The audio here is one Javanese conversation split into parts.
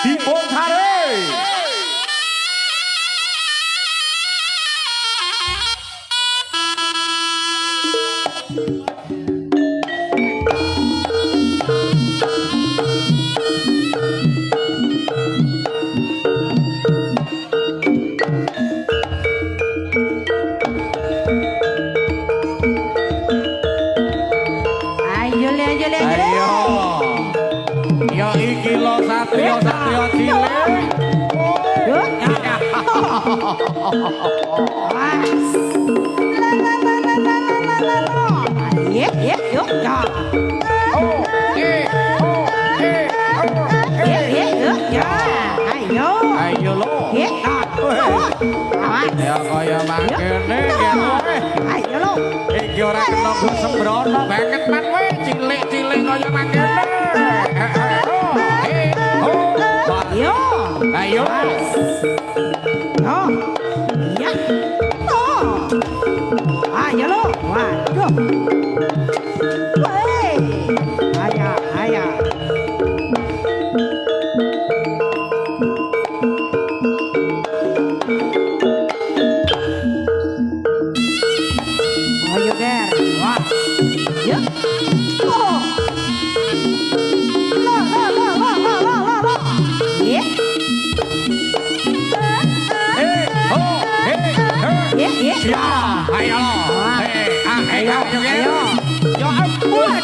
dibongkare. Satrio cilik. Ayo lo. Ya kaya mangkene ayo lo. Iki ora kena sembrono banget man kowe cilik-cilik kaya mangkene. Ayo. Ayo. Oh. Ya. Oh. Ayo lo. Waduh. Woi. Aya, aya. Ayo ger. Wah. Ya. Oh. Ya, ayo. Ayo. Ya ampun.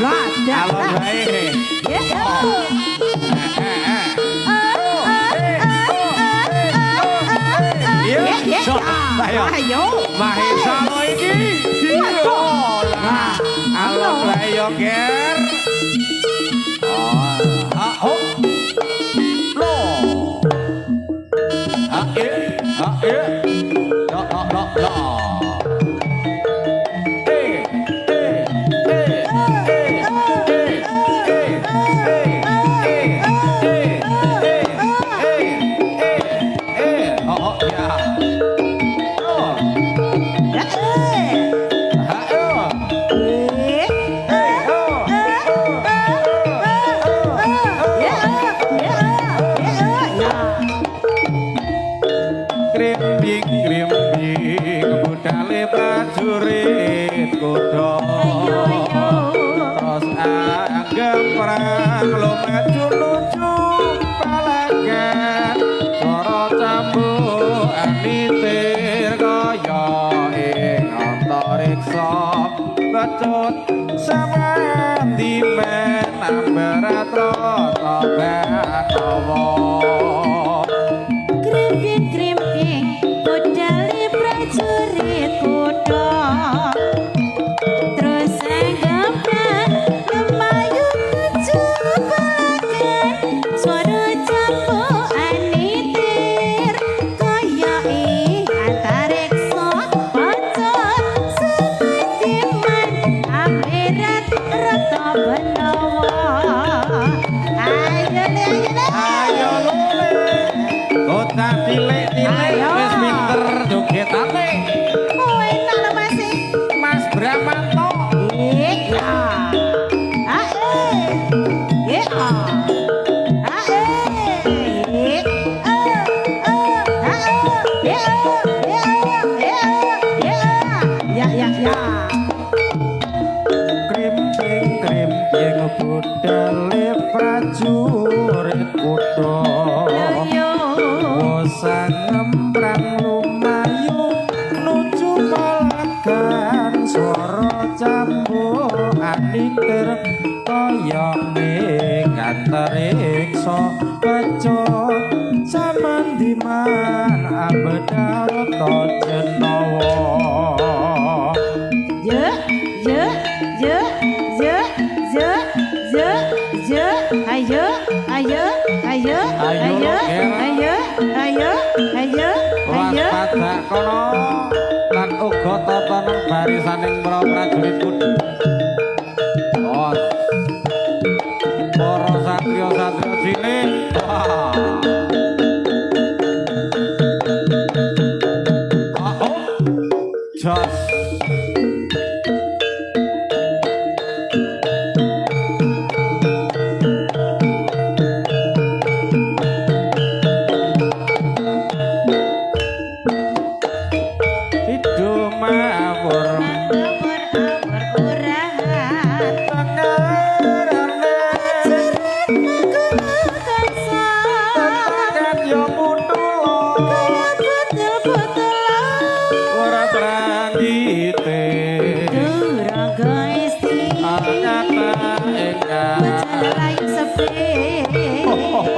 Lah, kalau bae. Ayo. Mahesa lo iki. Nah, alon bae yo, Ger. Prajurit kuda terus anggap perang lo maju lucu palagan swara cambuk anitir kaya ing antariksa bacut sampeyan dimen ambaratra tabatawa krimping budale prajurit kuda terus anggapan lemayu lucu palagan swara cambuk anitir kaya ing antariksa bacut sampeyan amberat rata benawa. Ayo le kota cilik-cilik wis pinter jogetane. Oh enak lho Mas. Mas Bramanto. Iya. Iya. Krimping budale prajurit kuda wosan ngemprang lumayu nuju palagan swara cambuk anitir kaya ning antariksa bacut samandiman abdarata jenawa. Waspada kono lan uga tatanan barisaning para prajurit kuda. Para satriya-satriya cilik. Jos.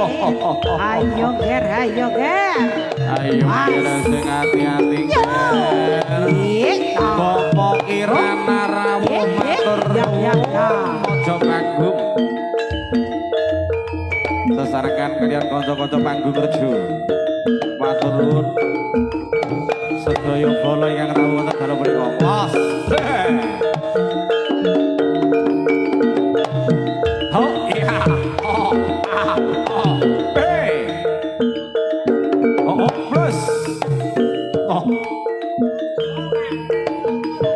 Ayo ger, ayo ger. Ayo kira sing hati-hati ger. Bapak Kirana rawuh matur nuwun aja kagum. Sesarengan kalian kanca-kanca panggung rejo. Matur nuwun. Sedaya bala ingkang rawuh wonten dalu menika. Mas. Oh iya. Oh. Ah. Oh. Hey. Oh, plus. Oh.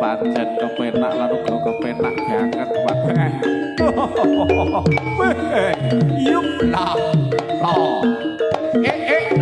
Pancen kepenak lan uga kepenak banget, Pak. Yup lah. Oh. Lah.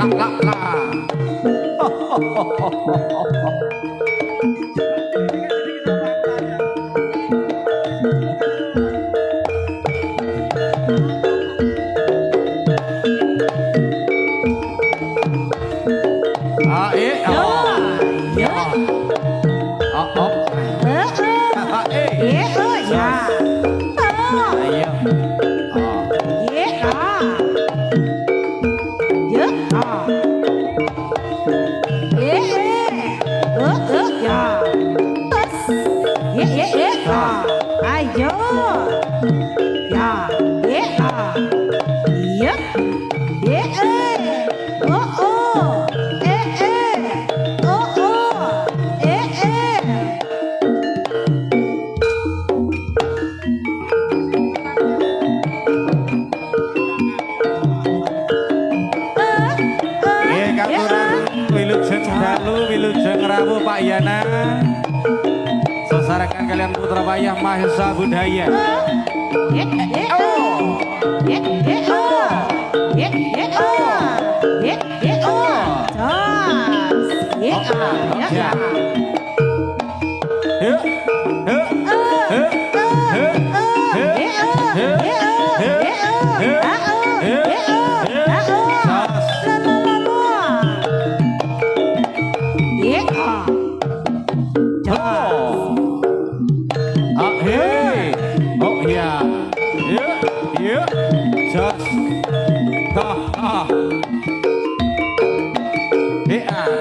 Wilujeng rawuh Pak Yana. Sesarengan kalian putra payah Mahesa Budaya.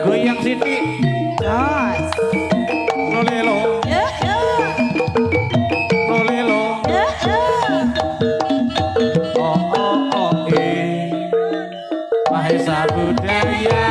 Goyang sini. Lolelo. Lolelo. Oh, Mahesa Budaya.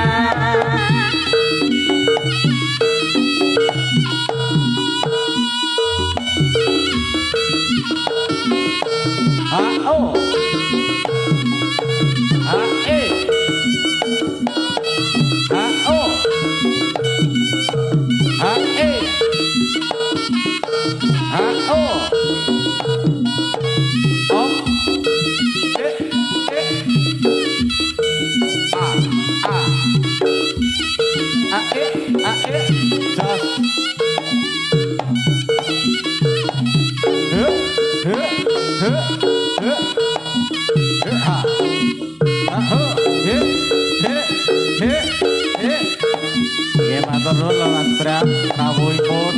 Matur nuwun Mas Bram, rawuhipun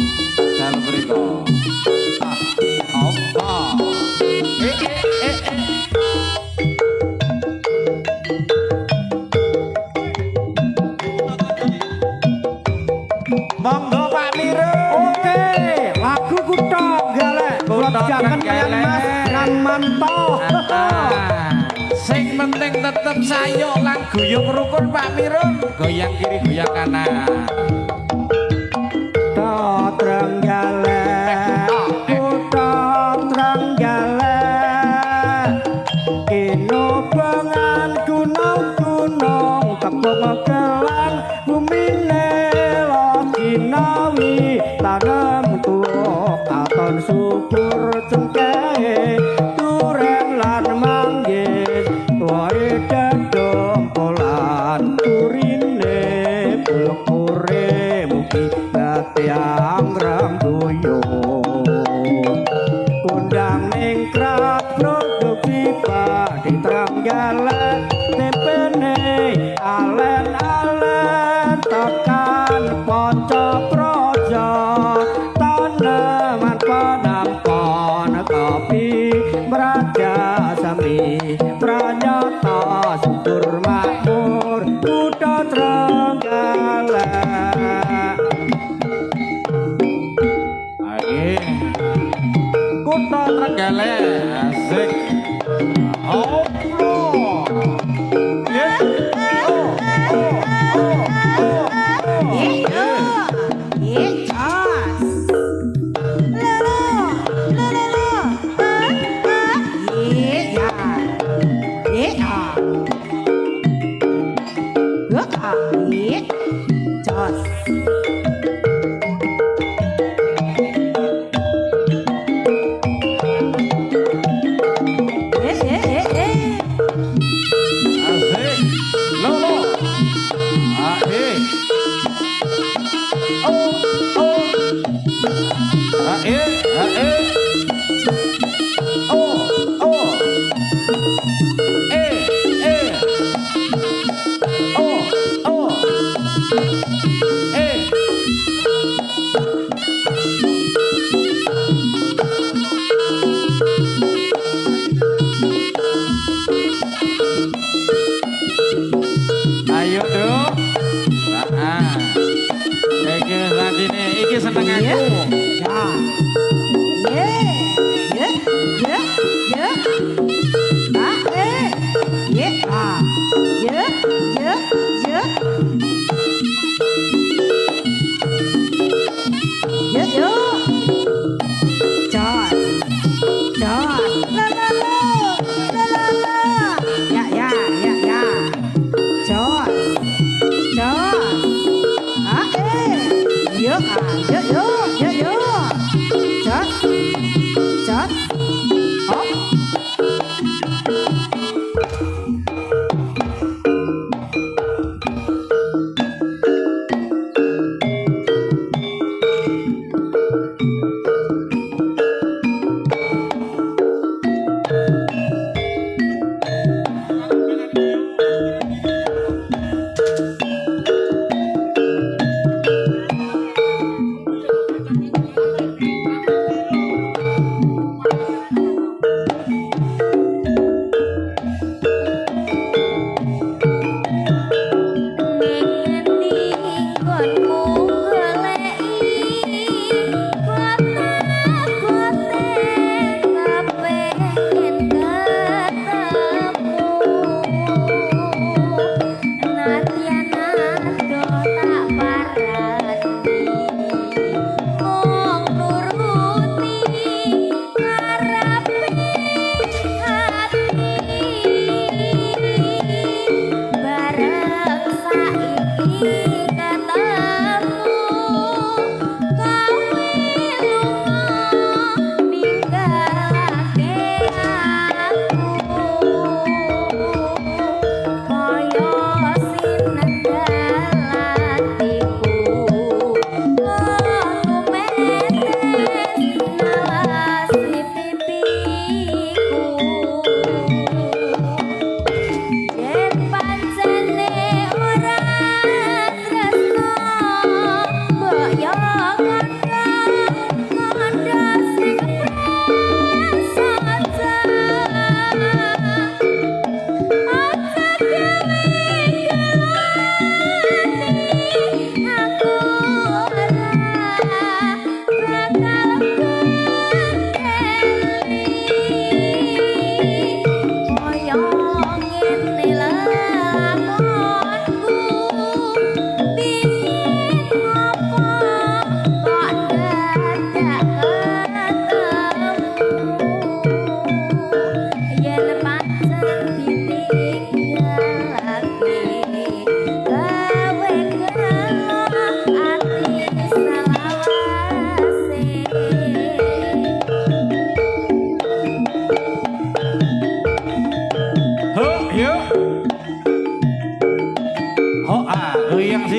dalem mriku. Monggo Pak Miro. Oke, lagu Kutha Galek. Jangan Mas Ramanto. Sing penting tetep sayo lan guyung rukun Pak Miro. Goyang kiri goyang kanan. Trenggalek, Kutha Trenggalek. Kino bengan gunung-gunung tepung kelan bumine Loginawi tanem tuh katon syukur cengkeh turen lan manggis tuai dedom polan turine pulpure mugi tiang ram tuyung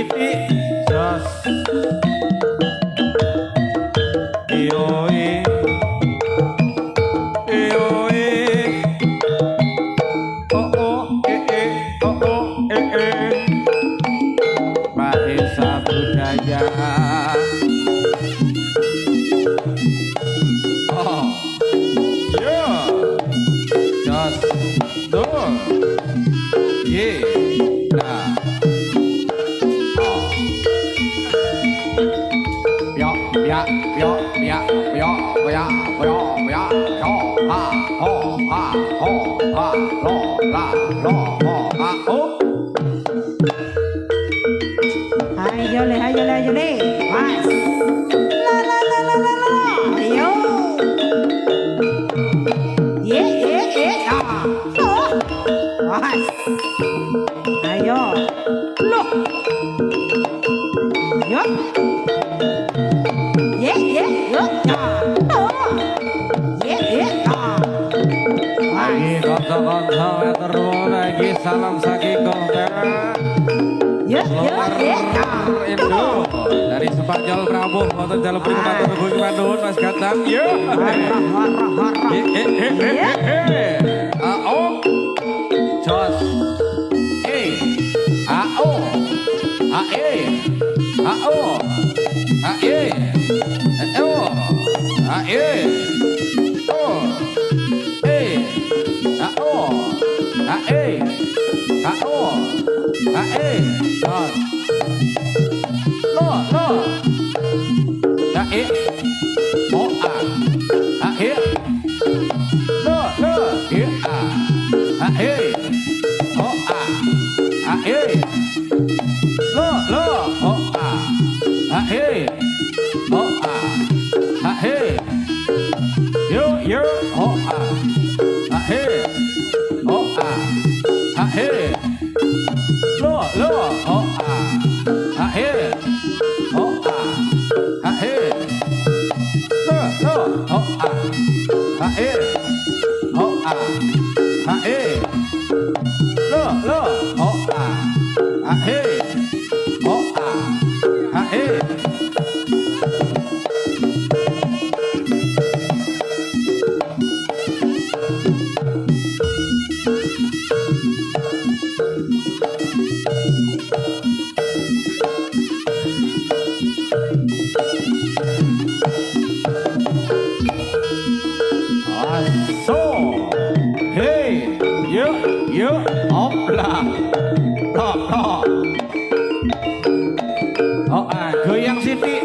Siti jos Ioi Ioi oh oh oh oh Mahesa budaya oh yeah just do yeah nah ya ya ya ya ya ya ya ho ha ho ha ho ha lo la lo ho ha oh Ayo le, ayo le, ayo le. Mas. La la la la la la. Ayo. Ye ye ye. Ah. Loh. Mas. Ayo. Loh. Yo. Ye ye yo. Ah. Loh. Ye ye. Ah. lagi konco-konco metermu lagi salam saking konten Ye ye ye. Indo dari Spanyol Prabowo wonten dalam pripun matur nuwun nuwun Mas Gantang yo oh jos ao ae ao ae oh ae oh ao ae ao ae jos lo ae mo ae lo ae ae mo ae lo mo ae mo ae yo yo mo ae mo ae lo mo ae mo ae lo mo ae mo ae lo mo ae mo ae so hey yo opla oh goyang Siti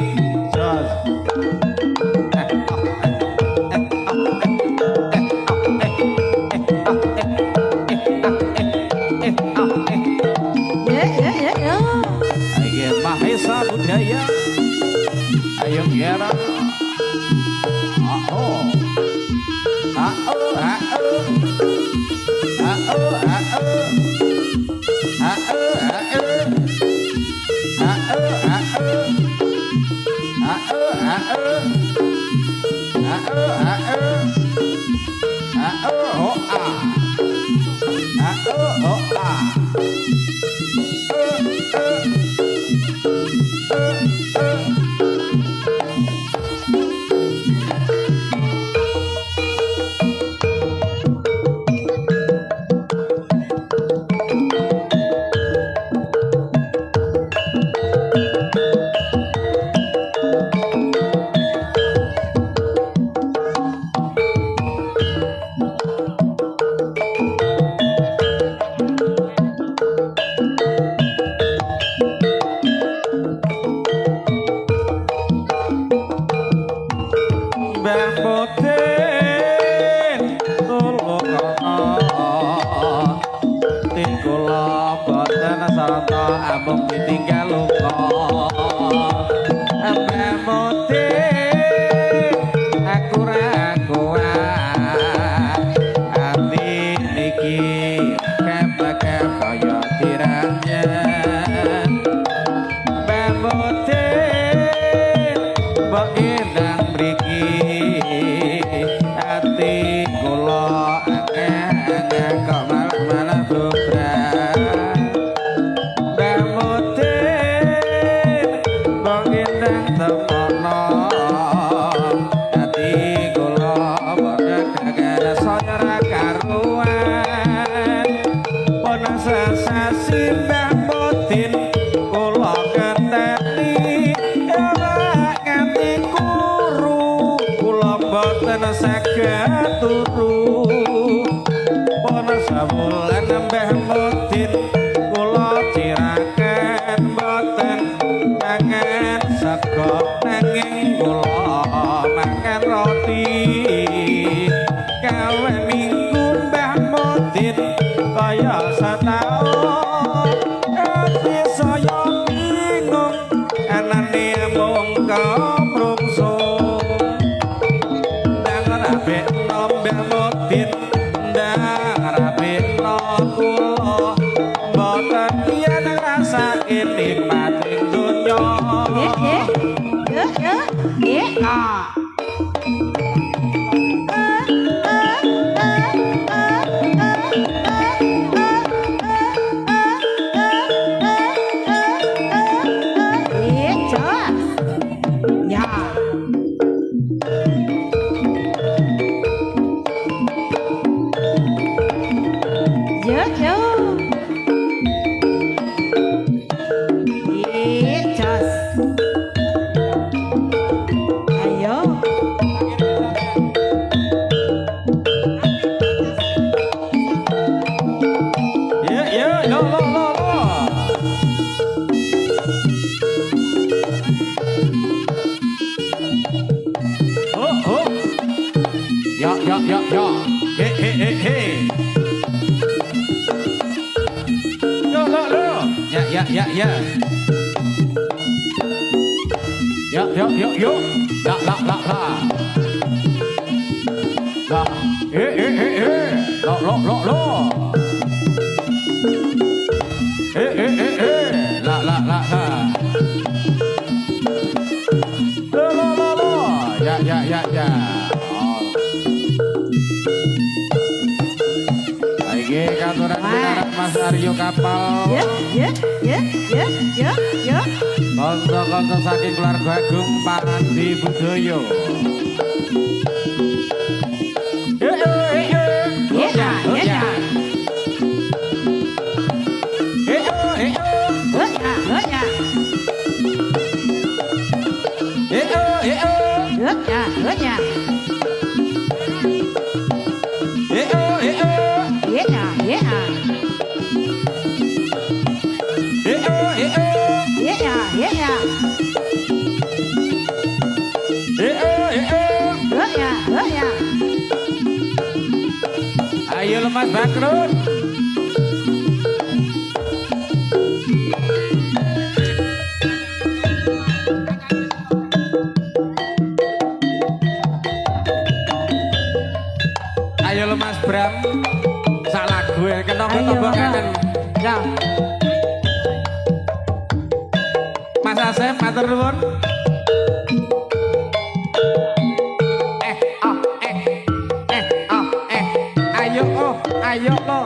jos Ye ye ye yo. ayo Mahesa budaya ayo kira oh Bamboten tulung tin kula boten sarta amung ditinggal luka Bamboten aku ra kuat ati niki kepake kaya tiranjen Bamboten mbok endang mriki ati kula angel kok malah bubrak Bamboten sasi mbah Mutin kula kenteni ewek nganti kuru kula boten saged turu ana sawulan mbah Mutin kula ciraken boten mangan sego nanging kula mangan roti gawe minggu mbah Mutin kaya setahun ati saya bingung anane mung kamrungsung ndang rabe mbah Mutin ndang rabe kula mboten yen ngrasake nikmating donya Mas Aryo Kapal konco-konco saking keluarga Agung Pandi Budaya ayo lemas bakrut ayo lemas Bram salah gue kenapa kangen ya Mas Asep matur nuwun ayo lo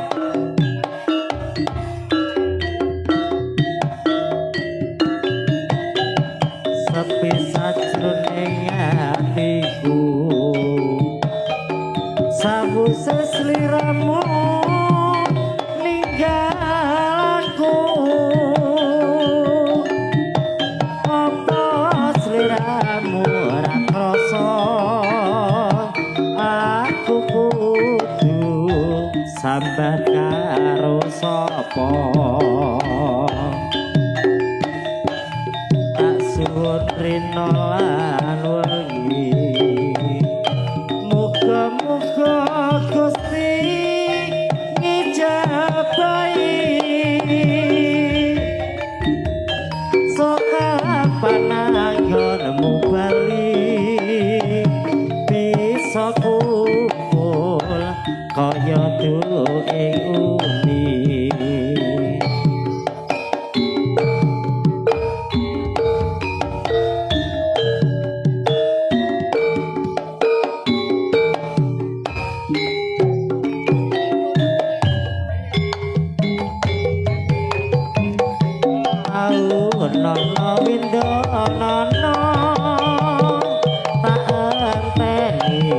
sepi sajroning atiku sabu sesliramu ninggalku apa sliramu ora krasa aku kudu sambat karo sapa tak suwun rina lan wengi muga-muga Gusti ngijabahi sokapan anggonmu bali bisa kumpul kaya dulu ing uni nono windo nono tak enteni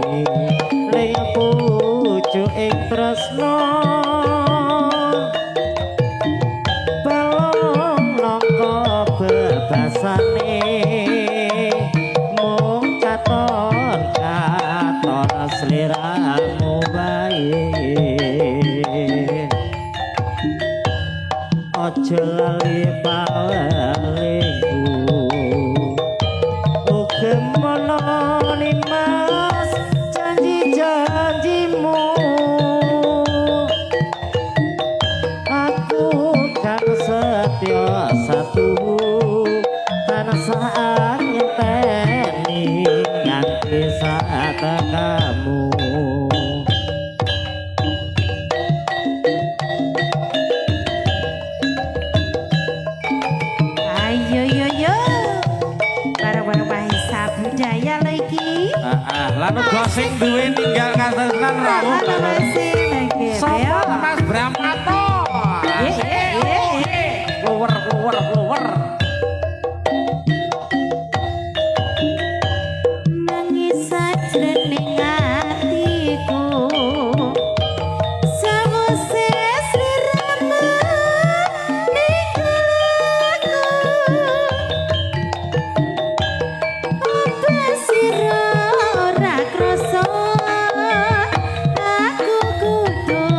ling pucuk ing tresno aja lali palingku uga mono nimas janji-janjimu aku kan setia satu tansah nyenteni nganti saat kamu Lalu gosing duwe ninggal kasenan rawuh. Sopo Mas Bram Ato? Keluar. Nangis sajroning atiku sawise sliramu ninggalku apa sira ora krasa aku kudu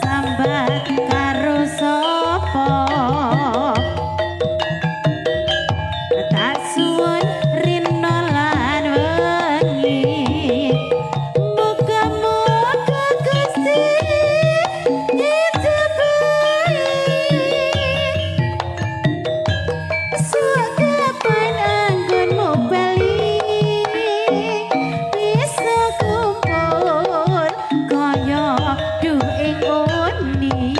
sambat karo sapa tak suwun rino lan wengi muga-muga Gusti dijabahi sukapan anggonmu bali bisa kumpul kaya duh ing undi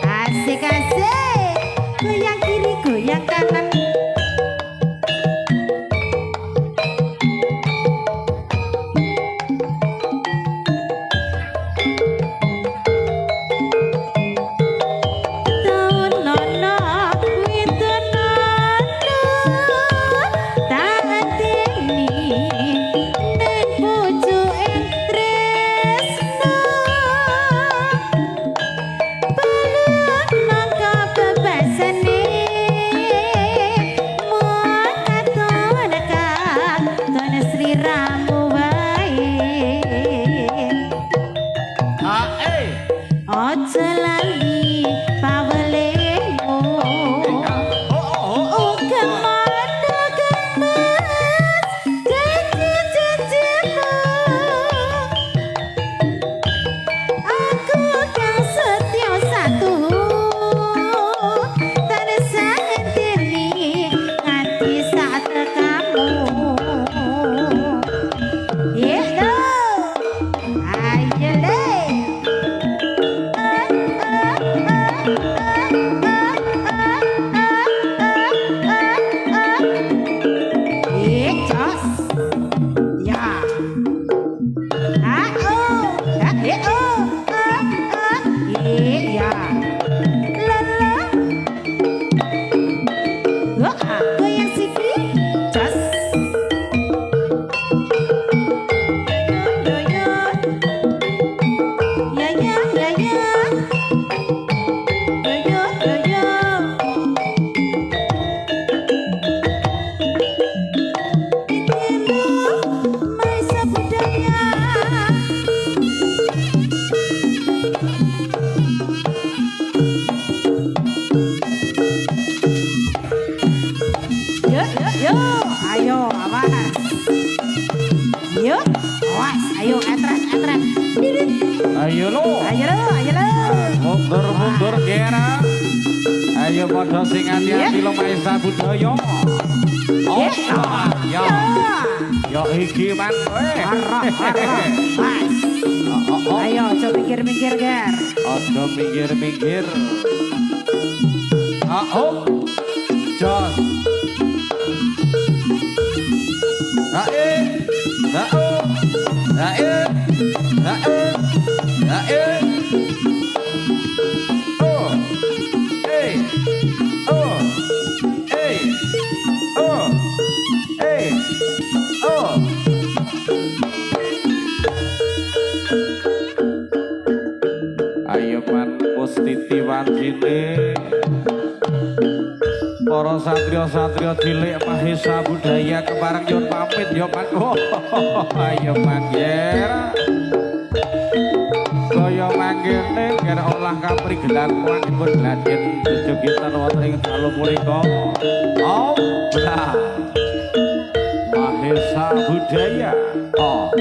asik-asik goyang kiri goyang kanan taun nono widonono tak anteni ning pucuking tresno balon nangka bebasane mon katon katon sliramu wae aja lali pawelemu uga mandu gemes janji-janjimu aku kang setya satu tansah ngenteni nganti saat kamu itu ayo le ayo awas yuk awas ayo etret Ayo lo. Mundur kira. Ayo padha sing ati-ati lo Maesa Budaya. Oh, ya. Ya iki man kowe. Ayo aja mikir-mikir Ger. Aja mikir-mikir. Jos. Ayo man Mustiti Wanjine para satria-satria cilik Maesa Budaya kepareng nyuwun pamit ya man. Ayo man ya. sedaya mangkene kira olah kapri gelar kuwanipun glajen jogetan wonten ing dalu punika. Oh, benar. Mahesa budaya. Oh.